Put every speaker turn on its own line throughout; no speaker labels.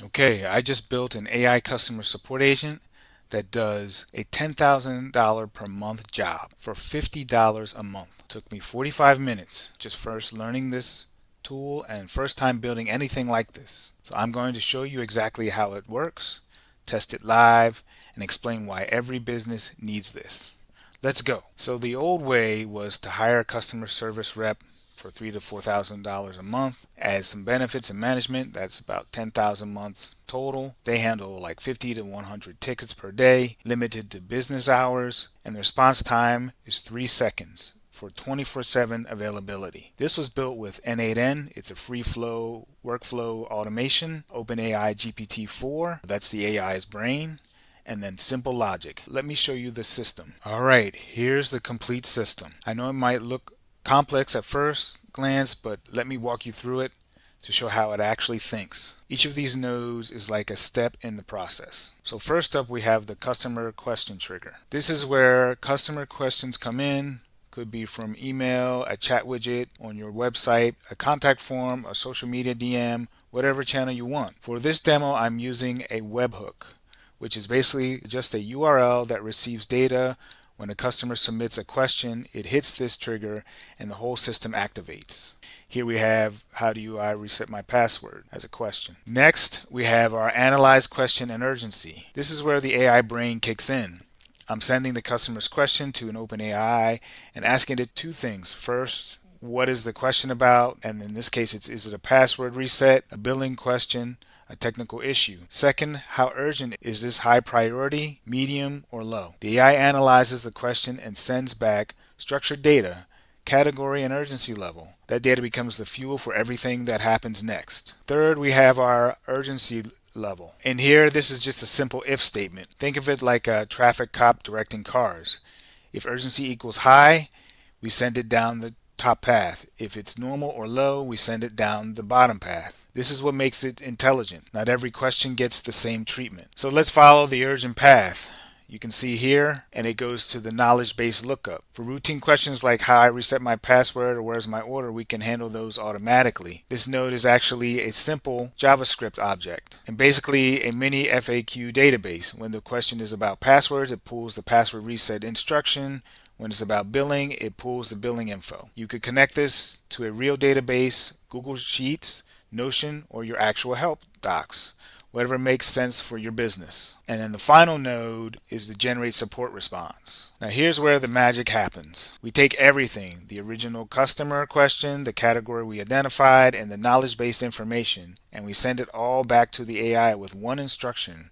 Okay, I just built an AI customer support agent that does a $10,000 per month job for $50 a month. Took me 45 minutes just first learning this tool and first time building anything like this. So I'm going to show you exactly how it works, test it live, and explain why every business needs this. Let's go. So the old way was to hire a customer service rep for $3,000 to $4,000 a month. Add some benefits and management. That's about 10,000 months total. They handle like 50 to 100 tickets per day, limited to business hours, and the response time is 3 seconds for 24/7 availability. This was built with n8n. It's a free flow workflow automation. OpenAI GPT-4. That's the AI's brain, and then simple logic. Let me show you the system. All right, here's the complete system. I know it might look complex at first glance, but let me walk you through it to show how it actually thinks. Each of these nodes is like a step in the process. So first up, we have the customer question trigger. This is where customer questions come in. Could be from email, a chat widget on your website, a contact form, a social media DM, whatever channel you want. For this demo, I'm using a webhook, which is basically just a URL that receives data. When a customer submits a question, it hits this trigger and the whole system activates. Here we have, how do I reset my password as a question. Next, we have our analyze question and urgency. This is where the AI brain kicks in. I'm sending the customer's question to an OpenAI and asking it two things. First, what is the question about? And in this case, is it a password reset, a billing question, a technical issue? Second, how urgent is this, high priority, medium, or low? The AI analyzes the question and sends back structured data, category and urgency level. That data becomes the fuel for everything that happens next. Third, we have our urgency level. And here, this is just a simple if statement. Think of it like a traffic cop directing cars. If urgency equals high, we send it down the top path. If it's normal or low, we send it down the bottom path. This is what makes it intelligent. Not every question gets the same treatment. So let's follow the urgent path. You can see here, and it goes to the knowledge-based lookup. For routine questions like how I reset my password or where's my order, we can handle those automatically. This node is actually a simple JavaScript object and basically a mini FAQ database. When the question is about passwords, it pulls the password reset instruction. When it's about billing, it pulls the billing info. You could connect this to a real database, Google Sheets, Notion, or your actual help docs, whatever makes sense for your business. And then the final node is the generate support response. Now here's where the magic happens. We take everything, the original customer question, the category we identified, and the knowledge-based information, and we send it all back to the AI with one instruction.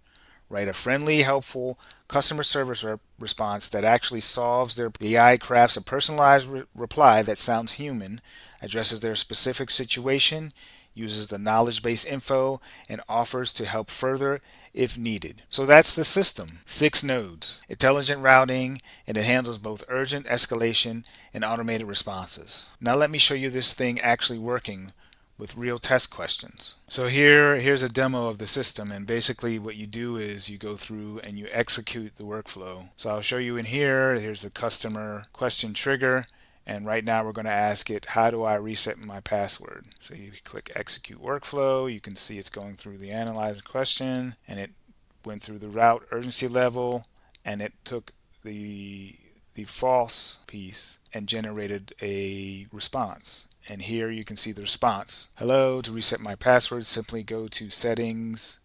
Write a friendly, helpful customer service response that actually solves their. The AI crafts a personalized reply that sounds human, addresses their specific situation, uses the knowledge-based info, and offers to help further if needed. So that's the system. 6 nodes, intelligent routing, and it handles both urgent escalation and automated responses. Now let me show you this thing actually working with real test questions. So here's a demo of the system, and basically what you do is you go through and you execute the workflow. So I'll show you in here. Here's the customer question trigger, and right now we're going to ask it, how do I reset my password? So you click execute workflow. You can see it's going through the analyze question, and it went through the route urgency level, and it took the false piece and generated a response. And here you can see the response. Hello, to reset my password, simply go to settings,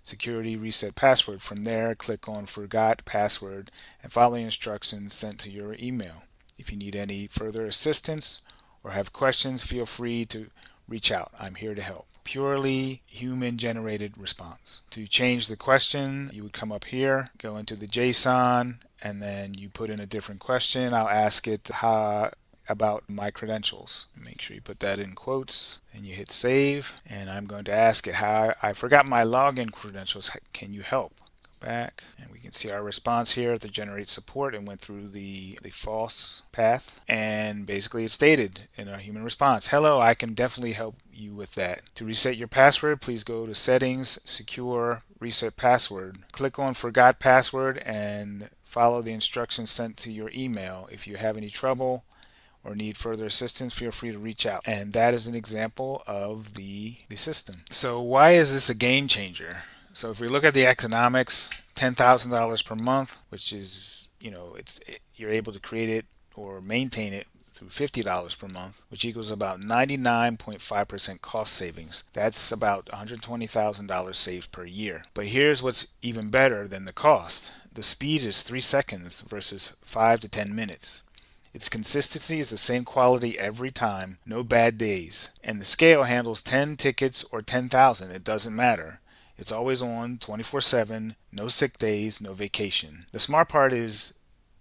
security, reset password. From there, click on forgot password and follow the instructions sent to your email. If you need any further assistance or have questions, feel free to reach out. I'm here to help. Purely human generated response. To change the question, you would come up here, go into the JSON, and then you put in a different question. I'll ask it how about my credentials. Make sure you put that in quotes and you hit save. And I'm going to ask it how I forgot my login credentials. Can you help? Go back and we can see our response here to generate support and went through the false path. And basically it stated in a human response, hello, I can definitely help you with that. To reset your password, please go to settings, secure, reset password. Click on forgot password and follow the instructions sent to your email. If you have any trouble or need further assistance, feel free to reach out. And that is an example of the system. So why is this a game changer? So if we look at the economics, $10,000 per month, which is, you're able to create it or maintain it through $50 per month, which equals about 99.5% cost savings. That's about $120,000 saved per year. But here's what's even better than the cost. The speed is 3 seconds versus 5 to 10 minutes. Its consistency is the same quality every time, no bad days. And the scale handles 10 tickets or 10,000, it doesn't matter. It's always on 24/7, no sick days, no vacation. The smart part is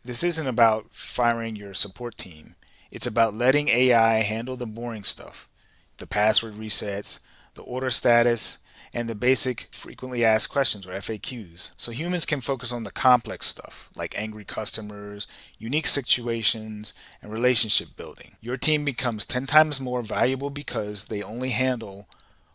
this isn't about firing your support team. It's about letting AI handle the boring stuff, the password resets, the order status, and the basic frequently asked questions or FAQs. So humans can focus on the complex stuff like angry customers, unique situations, and relationship building. Your team becomes 10 times more valuable because they only handle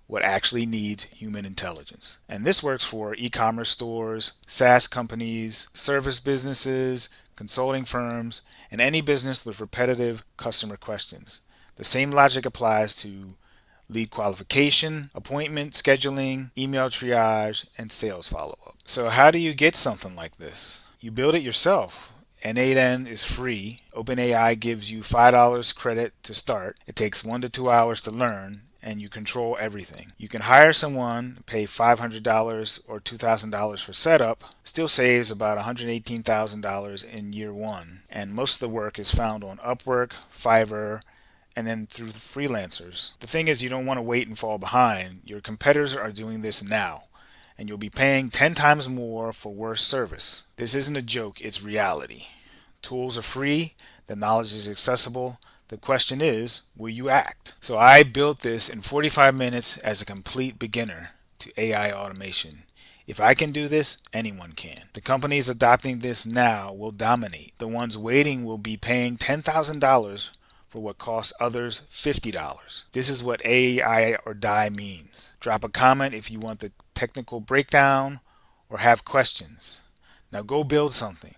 what actually needs human intelligence. And this works for e-commerce stores, SaaS companies, service businesses, consulting firms, and any business with repetitive customer questions. The same logic applies to lead qualification, appointment scheduling, email triage, and sales follow-up. So how do you get something like this? You build it yourself. N8n is free. OpenAI gives you $5 credit to start. It takes 1 to 2 hours to learn, and you control everything. You can hire someone, pay $500 or $2,000 for setup, still saves about $118,000 in year one. And most of the work is found on Upwork, Fiverr, and then through freelancers. The thing is, you don't want to wait and fall behind. Your competitors are doing this now, and you'll be paying 10 times more for worse service. This isn't a joke, it's reality. Tools are free, the knowledge is accessible. The question is, will you act? So I built this in 45 minutes as a complete beginner to AI automation. If I can do this, anyone can. The companies adopting this now will dominate. The ones waiting will be paying $10,000 for what costs others $50. This is what AI or die means. Drop a comment if you want the technical breakdown or have questions. Now go build something.